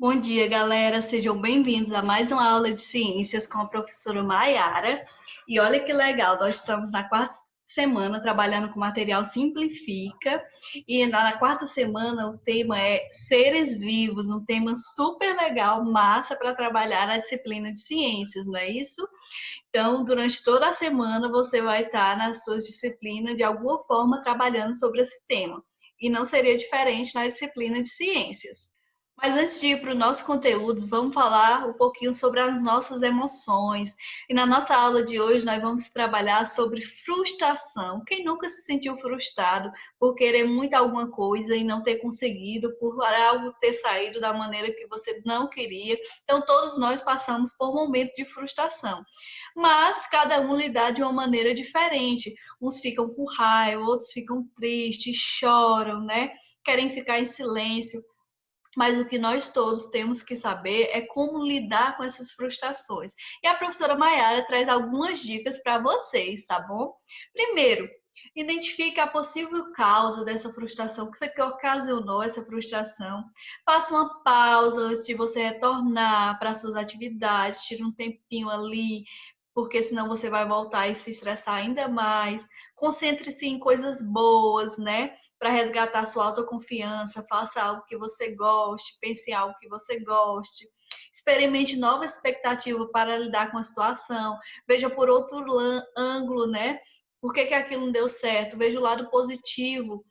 Bom dia, galera. Sejam bem-vindos a mais uma aula de ciências com a professora Maiara. E olha que legal, nós estamos na quarta semana trabalhando com material Simplifica. E na quarta semana o tema é seres vivos, um tema super legal, massa para trabalhar na disciplina de ciências, não é isso? Então, durante toda a semana você vai estar nas suas disciplinas de alguma forma trabalhando sobre esse tema. E não seria diferente na disciplina de ciências. Mas antes de ir para o nosso conteúdo, vamos falar um pouquinho sobre as nossas emoções. E na nossa aula de hoje, nós vamos trabalhar sobre frustração. Quem nunca se sentiu frustrado por querer muito alguma coisa e não ter conseguido, por algo ter saído da maneira que você não queria? Então, todos nós passamos por momentos de frustração. Mas cada um lidar de uma maneira diferente. Uns ficam com raiva, outros ficam tristes, choram, né? Querem ficar em silêncio. Mas o que nós todos temos que saber é como lidar com essas frustrações. E a professora Maiara traz algumas dicas para vocês, tá bom? Primeiro, identifique a possível causa dessa frustração, o que foi que ocasionou essa frustração. Faça uma pausa antes de você retornar para suas atividades, tire um tempinho ali, porque senão você vai voltar e se estressar ainda mais. Concentre-se em coisas boas, né? Para resgatar sua autoconfiança, faça algo que você goste, pense em algo que você goste. Experimente nova expectativa para lidar com a situação. Veja por outro ângulo, né? Por que aquilo não deu certo? Veja o lado positivo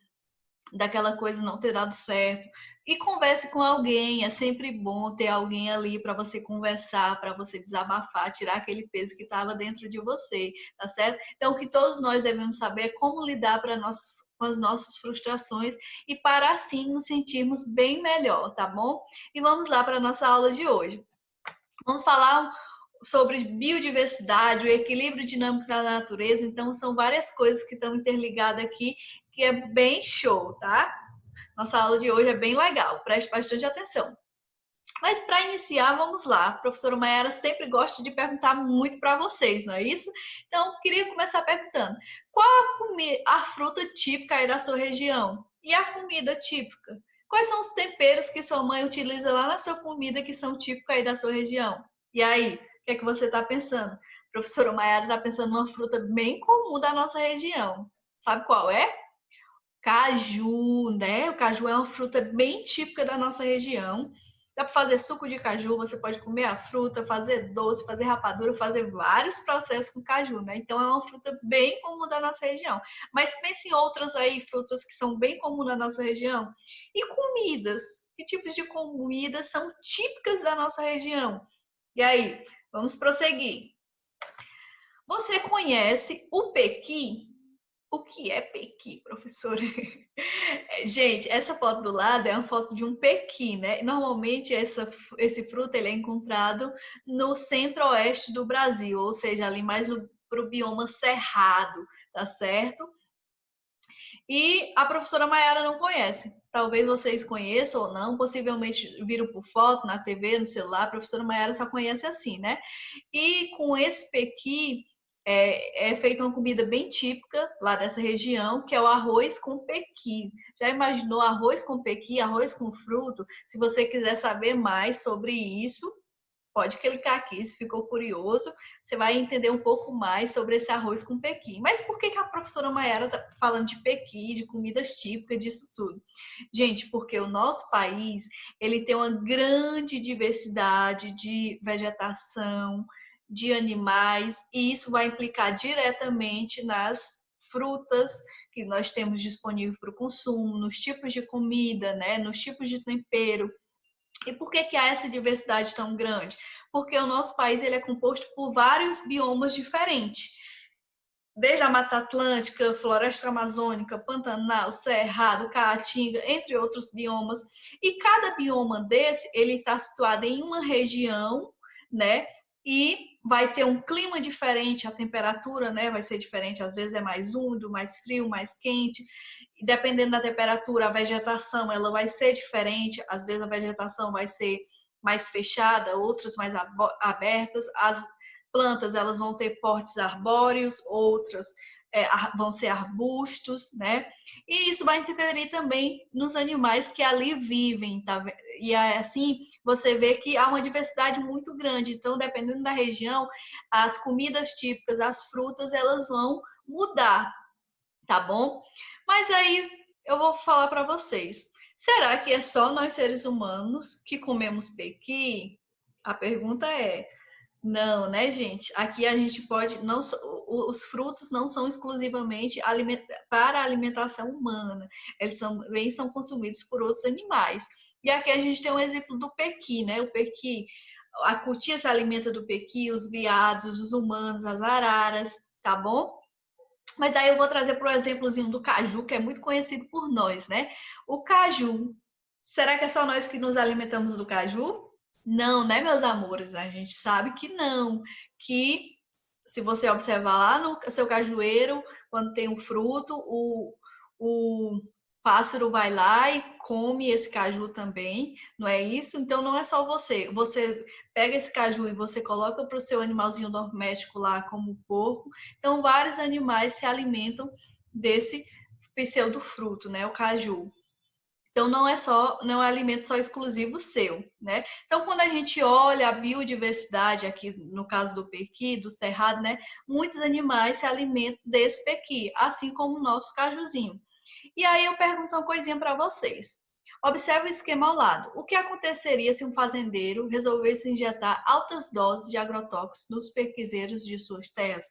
daquela coisa não ter dado certo. E converse com alguém, é sempre bom ter alguém ali para você conversar, para você desabafar, tirar aquele peso que estava dentro de você, tá certo? Então, o que todos nós devemos saber é como lidar com as nossas frustrações e para assim nos sentirmos bem melhor, tá bom? E vamos lá para a nossa aula de hoje. Vamos falar sobre biodiversidade, o equilíbrio dinâmico da natureza, então são várias coisas que estão interligadas aqui, que é bem show, tá? Nossa aula de hoje é bem legal, preste bastante atenção. Mas para iniciar, vamos lá. A professora Maiara sempre gosta de perguntar muito para vocês, não é isso? Então, queria começar perguntando: qual a fruta típica aí da sua região? E a comida típica? Quais são os temperos que sua mãe utiliza lá na sua comida que são típicos aí da sua região? E aí, o que é que você está pensando? A professora Maiara está pensando numa fruta bem comum da nossa região. Sabe qual é? Caju, né? O caju é uma fruta bem típica da nossa região. Dá para fazer suco de caju, você pode comer a fruta, fazer doce, fazer rapadura, fazer vários processos com caju, né? Então é uma fruta bem comum da nossa região. Mas pense em outras aí, frutas que são bem comuns na nossa região. E comidas? Que tipos de comidas são típicas da nossa região? E aí, vamos prosseguir. Você conhece o pequi? O que é pequi, professora? Gente, essa foto do lado é uma foto de um pequi, né? Normalmente esse fruto ele é encontrado no centro-oeste do Brasil, ou seja, ali mais para o bioma cerrado, tá certo? E a professora Maiara não conhece. Talvez vocês conheçam ou não, possivelmente viram por foto, na TV, no celular, a professora Maiara só conhece assim, né? E com esse pequi, é feita uma comida bem típica lá dessa região, que é o arroz com pequi. Já imaginou arroz com pequi, arroz com fruto? Se você quiser saber mais sobre isso, pode clicar aqui, se ficou curioso, você vai entender um pouco mais sobre esse arroz com pequi. Mas por que a professora Maiara está falando de pequi, de comidas típicas, disso tudo? Gente, porque o nosso país, ele tem uma grande diversidade de vegetação, de animais, e isso vai implicar diretamente nas frutas que nós temos disponível para o consumo, nos tipos de comida, né, nos tipos de tempero. E por que há essa diversidade tão grande? Porque o nosso país ele é composto por vários biomas diferentes. Desde a Mata Atlântica, Floresta Amazônica, Pantanal, Cerrado, Caatinga, entre outros biomas. E cada bioma desse, ele está situado em uma região, né? E vai ter um clima diferente, a temperatura, né? Vai ser diferente, às vezes é mais úmido, mais frio, mais quente. E dependendo da temperatura, a vegetação ela vai ser diferente. Às vezes a vegetação vai ser mais fechada, outras mais abertas. As plantas elas vão ter portes arbóreos, outras vão ser arbustos, né? E isso vai interferir também nos animais que ali vivem, tá? E assim, você vê que há uma diversidade muito grande. Então, dependendo da região, as comidas típicas, as frutas, elas vão mudar, tá bom? Mas aí eu vou falar para vocês. Será que é só nós seres humanos que comemos pequi? A pergunta é: não, né, gente? Aqui a gente pode, não, os frutos não são exclusivamente para a alimentação humana, eles também são consumidos por outros animais. E aqui a gente tem um exemplo do pequi, né? O pequi, a cutia se alimenta do pequi, os veados, os humanos, as araras, tá bom? Mas aí eu vou trazer para o exemplozinho do caju, que é muito conhecido por nós, né? O caju, será que é só nós que nos alimentamos do caju? Não, né, meus amores? A gente sabe que não. Que se você observar lá no seu cajueiro, quando tem um fruto, o pássaro vai lá e come esse caju também, não é isso? Então não é só você. Você pega esse caju e você coloca para o seu animalzinho doméstico lá, como o porco. Então vários animais se alimentam desse pseudofruto, né? O caju. Então não é um alimento só exclusivo seu, né? Então quando a gente olha a biodiversidade aqui no caso do pequi, do cerrado, né? Muitos animais se alimentam desse pequi, assim como o nosso cajuzinho. E aí eu pergunto uma coisinha para vocês. Observe o esquema ao lado. O que aconteceria se um fazendeiro resolvesse injetar altas doses de agrotóxicos nos pequizeiros de suas terras?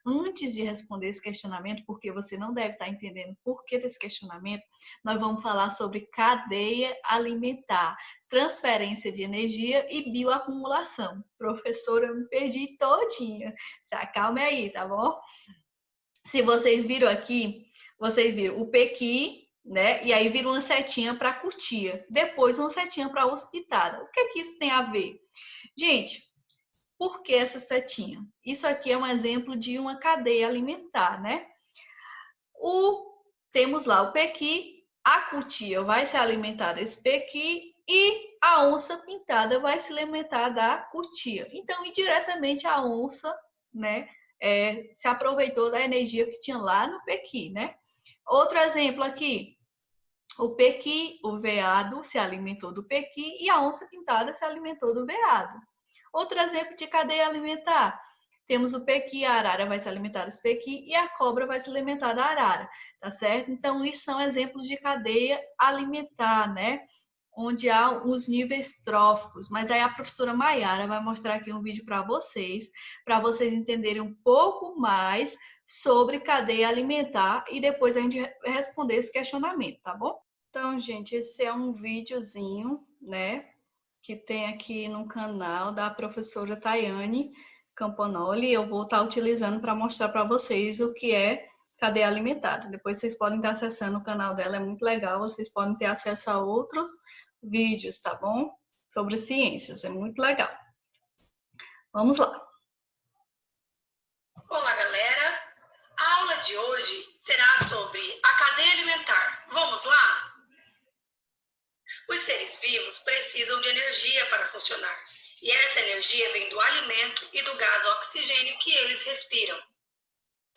Antes de responder esse questionamento, porque você não deve estar entendendo por que desse questionamento, nós vamos falar sobre cadeia alimentar, transferência de energia e bioacumulação. Professora, eu me perdi todinha. Se acalme aí, tá bom? Se vocês viram aqui, vocês viram o pequi, né? E aí vira uma setinha para cutia. Depois uma setinha para hospitada. O que é que isso tem a ver? Gente, por que essa setinha? Isso aqui é um exemplo de uma cadeia alimentar, né? Temos lá o pequi, a cutia vai se alimentar desse pequi e a onça pintada vai se alimentar da cutia. Então, indiretamente, a onça, né, se aproveitou da energia que tinha lá no pequi, né? Outro exemplo aqui, o pequi, o veado se alimentou do pequi e a onça pintada se alimentou do veado. Outro exemplo de cadeia alimentar, temos o pequi, a arara vai se alimentar desse pequi e a cobra vai se alimentar da arara, tá certo? Então, isso são exemplos de cadeia alimentar, né? Onde há os níveis tróficos. Mas aí a professora Maiara vai mostrar aqui um vídeo para vocês entenderem um pouco mais sobre cadeia alimentar e depois a gente responder esse questionamento, tá bom? Então, gente, esse é um videozinho, né, que tem aqui no canal da professora Tayane Campanoli. Eu vou estar utilizando para mostrar para vocês o que é cadeia alimentar. Depois vocês podem estar acessando o canal dela, é muito legal. Vocês podem ter acesso a outros vídeos, tá bom? Sobre ciências, é muito legal. Vamos lá. Olá, galera! A aula de hoje será sobre a cadeia alimentar. Vamos lá? Os seres vivos precisam de energia para funcionar, e essa energia vem do alimento e do gás oxigênio que eles respiram.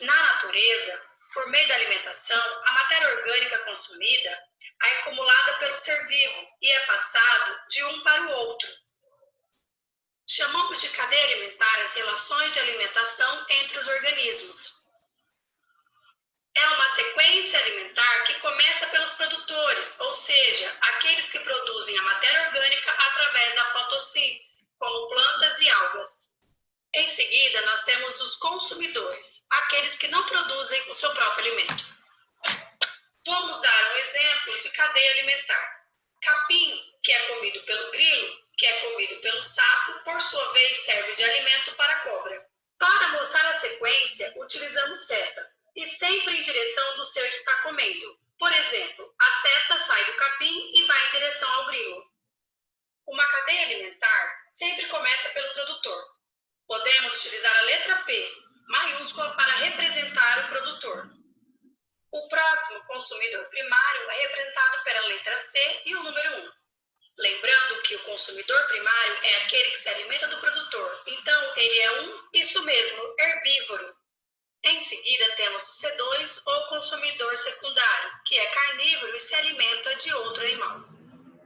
Na natureza, por meio da alimentação, a matéria orgânica consumida é acumulada pelo ser vivo e é passado de um para o outro. Chamamos de cadeia alimentar as relações de alimentação entre os organismos. É uma sequência alimentar que começa pelos produtores, ou seja, aqueles que produzem a matéria orgânica através da fotossíntese, como plantas e algas. Em seguida, nós temos os consumidores, aqueles que não produzem o seu próprio alimento. Vamos dar um exemplo de cadeia alimentar. Capim, que é comido pelo grilo, que é comido pelo sapo, por sua vez serve de alimento para a cobra. Para mostrar a sequência, utilizamos seta, e sempre em direção do ser que está comendo. Por exemplo, a seta sai do capim e vai em direção ao grilo. Uma cadeia alimentar sempre começa pelo produtor. Podemos utilizar a letra P, maiúscula, para representar o produtor. O próximo consumidor primário é representado pela letra C e o número 1. Lembrando que o consumidor primário é aquele que se alimenta do produtor. Então, ele é isso mesmo, herbívoro. Em seguida, temos o C2, ou consumidor secundário, que é carnívoro e se alimenta de outro animal.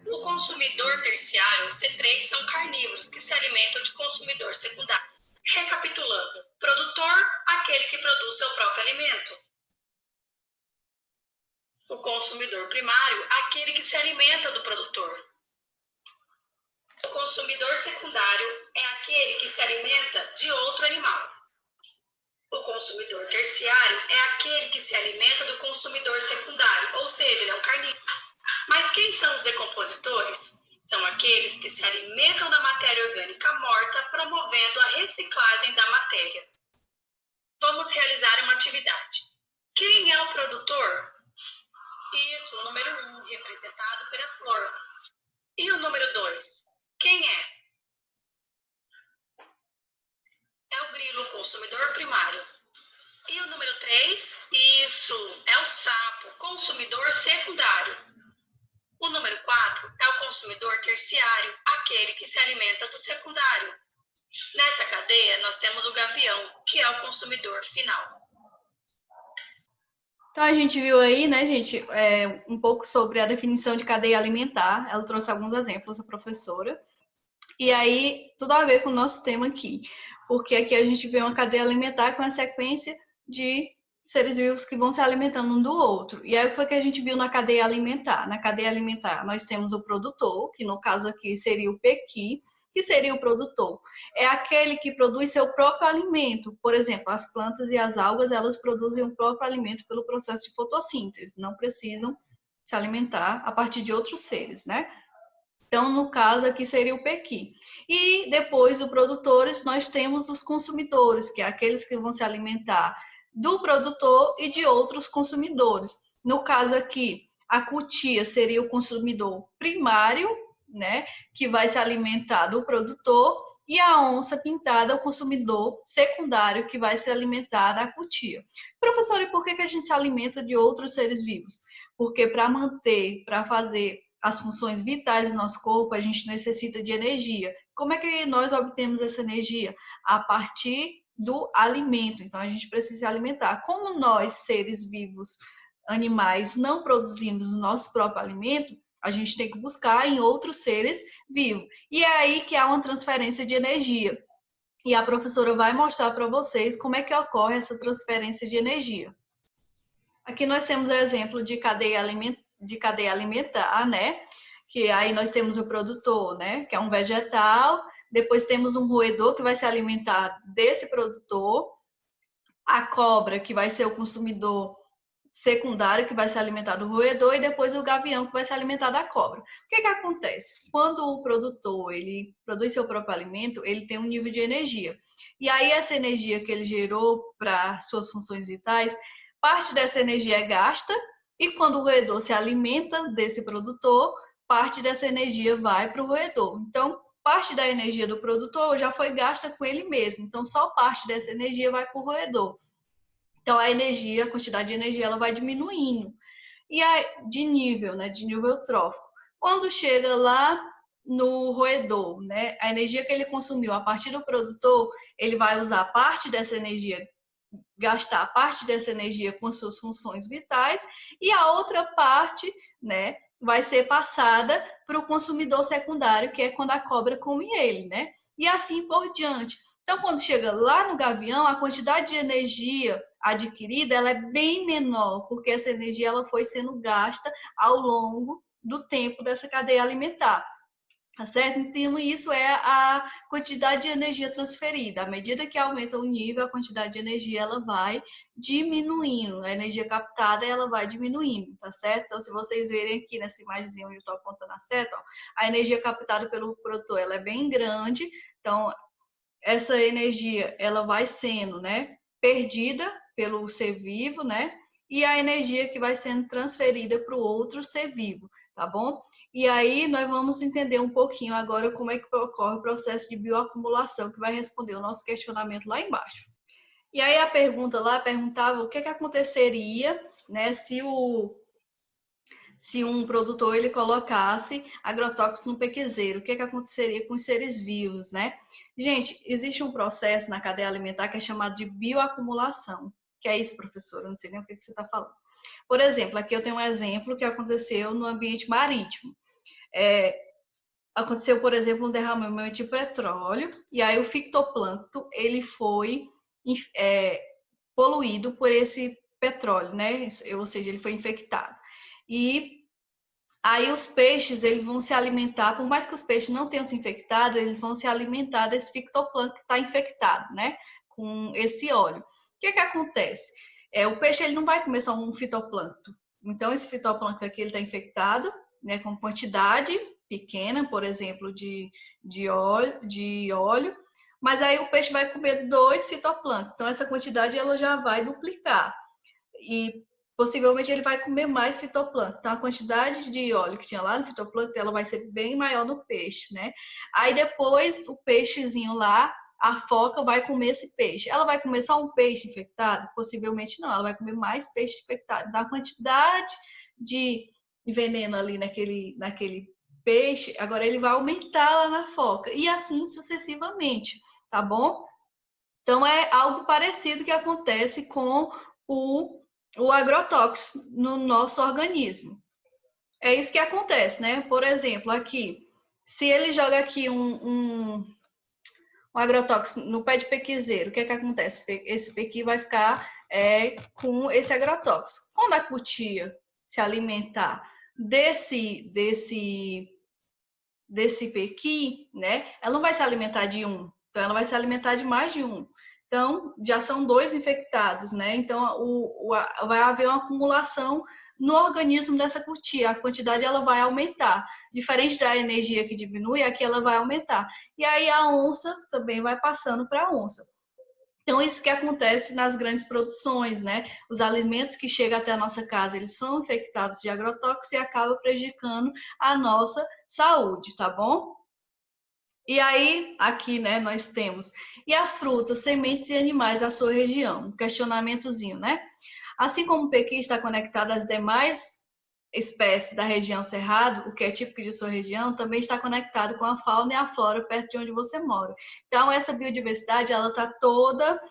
O consumidor terciário, C3, são carnívoros que se alimentam de consumidor secundário. Recapitulando, produtor, aquele que produz seu próprio alimento. O consumidor primário, aquele que se alimenta do produtor. O consumidor secundário é aquele que se alimenta de outro animal. O consumidor terciário é aquele que se alimenta do consumidor secundário, ou seja, ele é um carnívoro. Mas quem são os decompositores? São aqueles que se alimentam da matéria orgânica morta, promovendo a reciclagem da matéria. Vamos realizar uma atividade. Quem é o produtor? Isso, o número 1, representado pela flor. E o número 2? Quem é? É o grilo, consumidor primário. E o número 3? Isso, é o sapo, consumidor secundário. O número 4 é o consumidor terciário, aquele que se alimenta do secundário. Nessa cadeia, nós temos o gavião, que é o consumidor final. Então, a gente viu aí, né, gente, um pouco sobre a definição de cadeia alimentar. Ela trouxe alguns exemplos, a professora. E aí, tudo a ver com o nosso tema aqui. Porque aqui a gente vê uma cadeia alimentar com a sequência de seres vivos que vão se alimentando um do outro. E aí, o que foi que a gente viu na cadeia alimentar? Na cadeia alimentar, nós temos o produtor, que no caso aqui seria o pequi, que seria o produtor. É aquele que produz seu próprio alimento. Por exemplo, as plantas e as algas, elas produzem o próprio alimento pelo processo de fotossíntese. Não precisam se alimentar a partir de outros seres, né? Então, no caso aqui seria o pequi. E depois, os produtores, nós temos os consumidores, que é aqueles que vão se alimentar do produtor e de outros consumidores. No caso aqui, a cutia seria o consumidor primário, né, que vai se alimentar do produtor, e a onça pintada é o consumidor secundário, que vai se alimentar da cutia. Professor, e por que a gente se alimenta de outros seres vivos? Porque para manter, para fazer as funções vitais do nosso corpo, a gente necessita de energia. Como é que nós obtemos essa energia? A partir do alimento. Então, a gente precisa se alimentar. Como nós, seres vivos, animais, não produzimos o nosso próprio alimento, a gente tem que buscar em outros seres vivos. E é aí que há uma transferência de energia. E a professora vai mostrar para vocês como é que ocorre essa transferência de energia. Aqui nós temos o exemplo de cadeia alimentar, né? Que aí nós temos o produtor, né? Que é um vegetal. Depois temos um roedor que vai se alimentar desse produtor. A cobra, que vai ser o consumidor secundário, que vai se alimentar do roedor. E depois o gavião, que vai se alimentar da cobra. O que acontece? Quando o produtor ele produz seu próprio alimento, ele tem um nível de energia. E aí essa energia que ele gerou para suas funções vitais, parte dessa energia é gasta, e quando o roedor se alimenta desse produtor, parte dessa energia vai para o roedor. Então, parte da energia do produtor já foi gasta com ele mesmo. Então, só parte dessa energia vai para o roedor. Então, a energia, a quantidade de energia, ela vai diminuindo. E aí, de nível, né? De nível trófico. Quando chega lá no roedor, né? A energia que ele consumiu a partir do produtor, ele vai usar parte dessa energia, gastar parte dessa energia com suas funções vitais, e a outra parte, né, vai ser passada para o consumidor secundário, que é quando a cobra come ele, né? E assim por diante. Então, quando chega lá no gavião, a quantidade de energia adquirida ela é bem menor, porque essa energia ela foi sendo gasta ao longo do tempo dessa cadeia alimentar. Tá certo? Então, isso é a quantidade de energia transferida. À medida que aumenta o nível, a quantidade de energia ela vai diminuindo. A energia captada ela vai diminuindo, tá certo? Então, se vocês verem aqui nessa imagem onde eu estou apontando a seta, ó, a energia captada pelo produtor ela é bem grande. Então, essa energia ela vai sendo, né, perdida pelo ser vivo, né? E a energia que vai sendo transferida para o outro ser vivo. Tá bom? E aí nós vamos entender um pouquinho agora como é que ocorre o processo de bioacumulação, que vai responder o nosso questionamento lá embaixo. E aí a pergunta lá perguntava o que aconteceria, né, se um produtor ele colocasse agrotóxico no pequizeiro, o que aconteceria com os seres vivos, né? Gente, existe um processo na cadeia alimentar que é chamado de bioacumulação. Que é isso, professora? Eu não sei nem o que você está falando. Por exemplo, aqui eu tenho um exemplo que aconteceu no ambiente marítimo. Aconteceu, por exemplo, um derramamento de petróleo, e aí o fitoplâncton, ele foi poluído por esse petróleo, né? Ou seja, ele foi infectado. E aí os peixes, eles vão se alimentar, por mais que os peixes não tenham se infectado, eles vão se alimentar desse fitoplâncton que está infectado, né? Com esse óleo. O que acontece? O peixe, ele não vai comer só um fitoplâncton. Então, esse fitoplâncton aqui, ele está infectado, né? Com quantidade pequena, por exemplo, de óleo, mas aí o peixe vai comer 2 fitoplâncton. Então, essa quantidade, ela já vai duplicar. E possivelmente ele vai comer mais fitoplâncton. Então, a quantidade de óleo que tinha lá no fitoplâncton, ela vai ser bem maior no peixe, né? Aí depois, o peixezinho lá, a foca vai comer esse peixe. Ela vai comer só um peixe infectado? Possivelmente não, ela vai comer mais peixe infectado. Da quantidade de veneno ali naquele peixe, agora ele vai aumentar lá na foca. E assim sucessivamente, tá bom? Então, é algo parecido que acontece com o agrotóxico no nosso organismo. É isso que acontece, né? Por exemplo, aqui, se ele joga aqui um agrotóxico no pé de pequizeiro, o que acontece? Esse pequi vai ficar com esse agrotóxico. Quando a cutia se alimentar desse pequi, né? Ela não vai se alimentar de um, então ela vai se alimentar de mais de um. Então, já são 2 infectados, né? Então, vai haver uma acumulação no organismo dessa cutia. A quantidade ela vai aumentar. Diferente da energia que diminui, aqui ela vai aumentar. E aí a onça também vai passando para a onça. Então, isso que acontece nas grandes produções, né? Os alimentos que chegam até a nossa casa, eles são infectados de agrotóxicos e acabam prejudicando a nossa saúde, tá bom? E aí, aqui, né, nós temos. E as frutas, sementes e animais da sua região? Um questionamentozinho, né? Assim como o pequi está conectado às demais espécies da região Cerrado, o que é típico de sua região, também está conectado com a fauna e a flora perto de onde você mora. Então, essa biodiversidade, ela está toda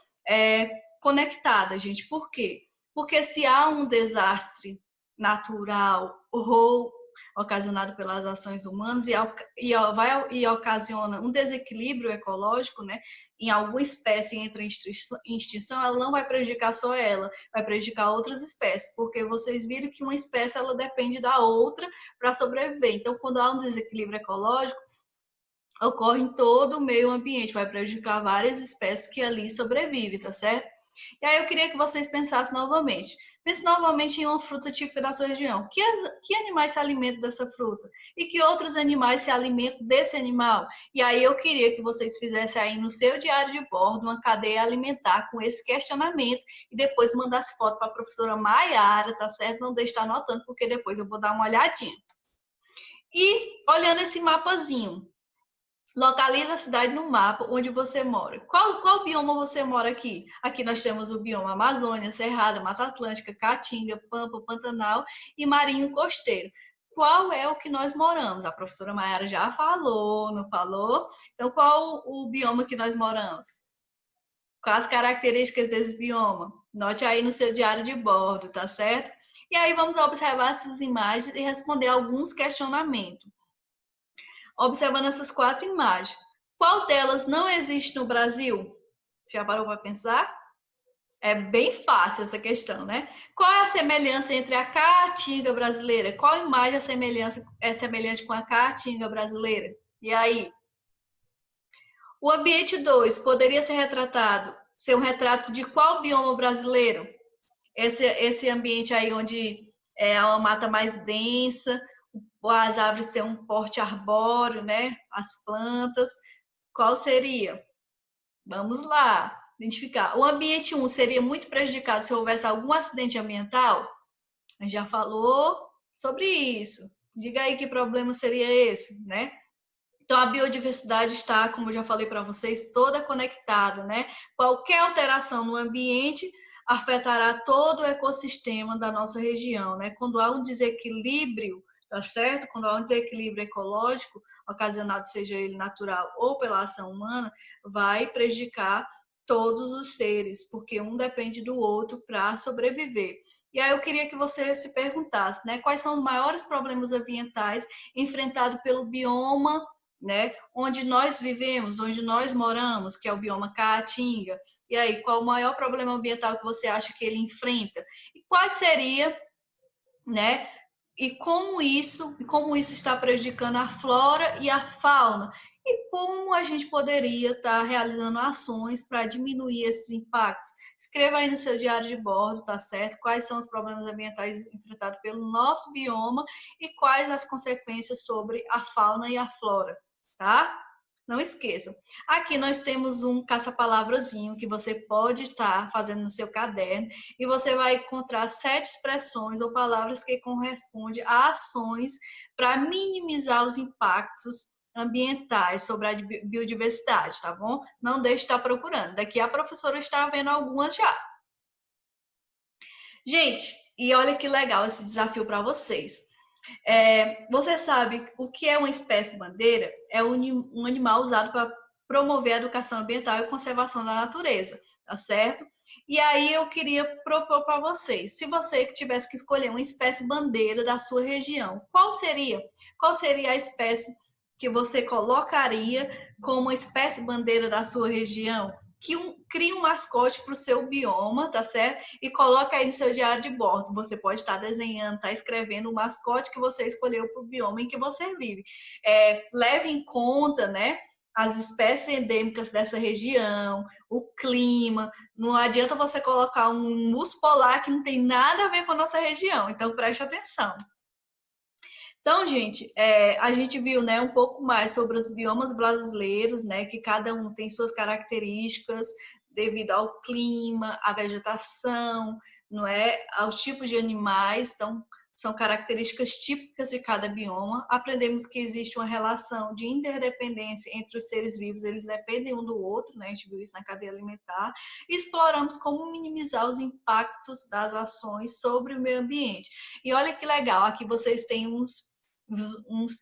conectada, gente. Por quê? Porque se há um desastre natural ou ocasionado pelas ações humanas e ocasiona um desequilíbrio ecológico, né? Em alguma espécie entra em extinção, ela não vai prejudicar só ela, vai prejudicar outras espécies, porque vocês viram que uma espécie ela depende da outra para sobreviver. Então, quando há um desequilíbrio ecológico, ocorre em todo o meio ambiente, vai prejudicar várias espécies que ali sobrevivem, tá certo? E aí eu queria que vocês pensassem novamente. Pense novamente em uma fruta típica da sua região. Que animais se alimentam dessa fruta? E que outros animais se alimentam desse animal? E aí eu queria que vocês fizessem aí no seu diário de bordo uma cadeia alimentar com esse questionamento e depois mandasse foto para a professora Maiara, tá certo? Não deixe de estar anotando, porque depois eu vou dar uma olhadinha. E olhando esse mapazinho, localiza a cidade no mapa onde você mora. Qual bioma você mora aqui? Aqui nós temos o bioma Amazônia, Cerrado, Mata Atlântica, Caatinga, Pampa, Pantanal e Marinho Costeiro. Qual é o que nós moramos? A professora Maiara já falou, não falou? Então, qual o bioma que nós moramos? Quais as características desse bioma? Note aí no seu diário de bordo, tá certo? E aí vamos observar essas imagens e responder alguns questionamentos. Observando essas 4 imagens, qual delas não existe no Brasil? Já parou para pensar? É bem fácil essa questão, né? Qual é a semelhança entre a caatinga brasileira? Qual imagem é semelhante com a caatinga brasileira? E aí? O ambiente 2 poderia ser um retrato de qual bioma brasileiro? Esse ambiente aí onde é uma mata mais densa, as árvores têm um porte arbóreo, né? As plantas. Qual seria? Vamos lá, identificar. O ambiente 1 seria muito prejudicado se houvesse algum acidente ambiental? A gente já falou sobre isso. Diga aí que problema seria esse, né? Então, a biodiversidade está, como eu já falei para vocês, toda conectada, né? Qualquer alteração no ambiente afetará todo o ecossistema da nossa região, né? Quando há um desequilíbrio, tá certo? Quando há um desequilíbrio ecológico, ocasionado seja ele natural ou pela ação humana, vai prejudicar todos os seres, porque um depende do outro para sobreviver. E aí eu queria que você se perguntasse, né, quais são os maiores problemas ambientais enfrentados pelo bioma, né, onde nós vivemos, onde nós moramos, que é o bioma Caatinga. E aí, qual o maior problema ambiental que você acha que ele enfrenta? E qual seria, né, como isso está prejudicando a flora e a fauna? E como a gente poderia estar realizando ações para diminuir esses impactos? Escreva aí no seu diário de bordo, tá certo? Quais são os problemas ambientais enfrentados pelo nosso bioma e quais as consequências sobre a fauna e a flora, tá? Não esqueçam. Aqui nós temos um caça-palavrazinho que você pode estar fazendo no seu caderno e você vai encontrar 7 expressões ou palavras que correspondem a ações para minimizar os impactos ambientais sobre a biodiversidade, tá bom? Não deixe de estar procurando. Daqui a professora está vendo algumas já. Gente, e olha que legal esse desafio para vocês. Você sabe o que é uma espécie bandeira? É um animal usado para promover a educação ambiental e conservação da natureza, tá certo? E aí eu queria propor para vocês, se você tivesse que escolher uma espécie bandeira da sua região, qual seria? Qual seria a espécie que você colocaria como espécie bandeira da sua região? Crie um mascote para o seu bioma, tá certo? E coloca aí no seu diário de bordo. Você pode estar desenhando, estar escrevendo o mascote que você escolheu para o bioma em que você vive. Leve em conta, né, as espécies endêmicas dessa região, o clima. Não adianta você colocar um urso polar que não tem nada a ver com a nossa região. Então, preste atenção. Então, gente, a gente viu, né, um pouco mais sobre os biomas brasileiros, né, que cada um tem suas características devido ao clima, à vegetação, não é, aos tipos de animais. Então, são características típicas de cada bioma. Aprendemos que existe uma relação de interdependência entre os seres vivos, eles dependem um do outro, né? A gente viu isso na cadeia alimentar. E exploramos como minimizar os impactos das ações sobre o meio ambiente. E olha que legal, aqui vocês têm uns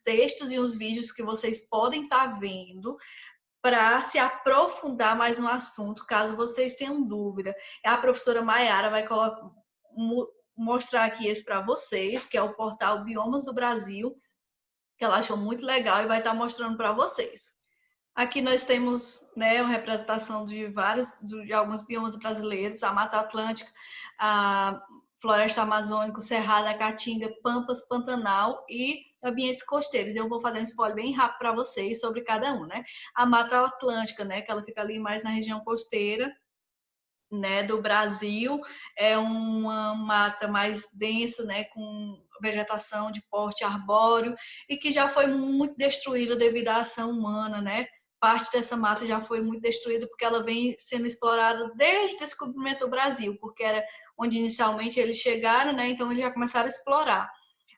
textos e uns vídeos que vocês podem estar vendo para se aprofundar mais no assunto, caso vocês tenham dúvida. A professora Maiara vai mostrar aqui esse para vocês, que é o portal Biomas do Brasil, que ela achou muito legal e vai estar mostrando para vocês. Aqui nós temos, né, uma representação de alguns biomas brasileiros: a Mata Atlântica, a Floresta Amazônica, o Cerrado, a Caatinga, Pampas, Pantanal e ambientes costeiros. Eu vou fazer um spoiler bem rápido para vocês sobre cada um, né? A Mata Atlântica, né, que ela fica ali mais na região costeira, né, do Brasil, é uma mata mais densa, né, com vegetação de porte arbóreo e que já foi muito destruída devido à ação humana, né? Parte dessa mata já foi muito destruída porque ela vem sendo explorada desde o descobrimento do Brasil, porque era onde inicialmente eles chegaram, né? Então eles já começaram a explorar.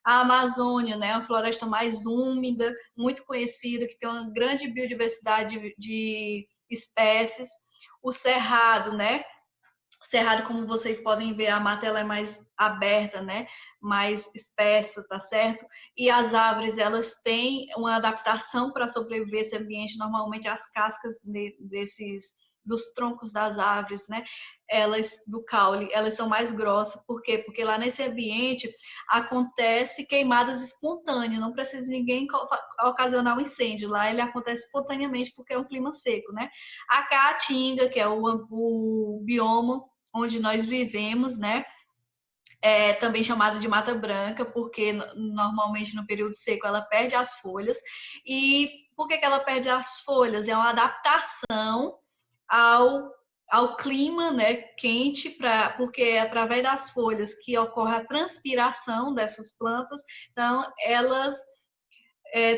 A Amazônia, né, uma floresta mais úmida, muito conhecida, que tem uma grande biodiversidade de espécies. O Cerrado, né? O Cerrado, como vocês podem ver, a mata ela é mais aberta, né? Mais espessa, tá certo? E as árvores, elas têm uma adaptação para sobreviver esse ambiente. Normalmente as cascas dos troncos das árvores, né? Do caule, elas são mais grossas. Por quê? Porque lá nesse ambiente acontece queimadas espontâneas, não precisa ninguém ocasionar um incêndio. Lá ele acontece espontaneamente porque é um clima seco, né? A Caatinga, que é o bioma onde nós vivemos, né? Também chamado de Mata Branca, porque normalmente no período seco ela perde as folhas. E por que ela perde as folhas? É uma adaptação ao clima, né, quente, porque é através das folhas que ocorre a transpiração dessas plantas. Então, elas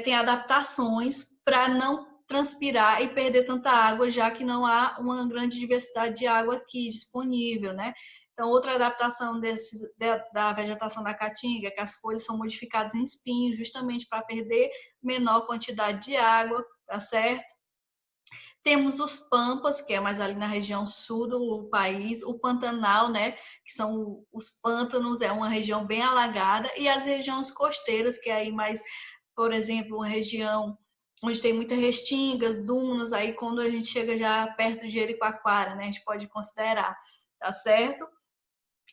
têm adaptações para não transpirar e perder tanta água, já que não há uma grande diversidade de água aqui disponível, né? Então, outra adaptação da vegetação da caatinga é que as folhas são modificadas em espinhos, justamente para perder menor quantidade de água, tá certo? Temos os pampas, que é mais ali na região sul do país, o Pantanal, né, que são os pântanos, é uma região bem alagada, e as regiões costeiras, que é aí mais, por exemplo, uma região onde tem muitas restingas, dunas, aí quando a gente chega já perto de Jericoacoara, né, a gente pode considerar, tá certo?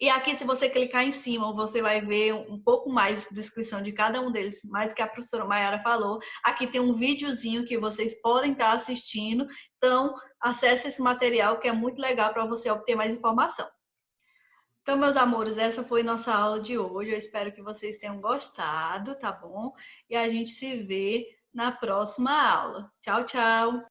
E aqui, se você clicar em cima, você vai ver um pouco mais de descrição de cada um deles, mais que a professora Mayara falou. Aqui tem um videozinho que vocês podem estar assistindo, então acesse esse material que é muito legal para você obter mais informação. Então, meus amores, essa foi nossa aula de hoje. Eu espero que vocês tenham gostado, tá bom? E a gente se vê na próxima aula. Tchau, tchau!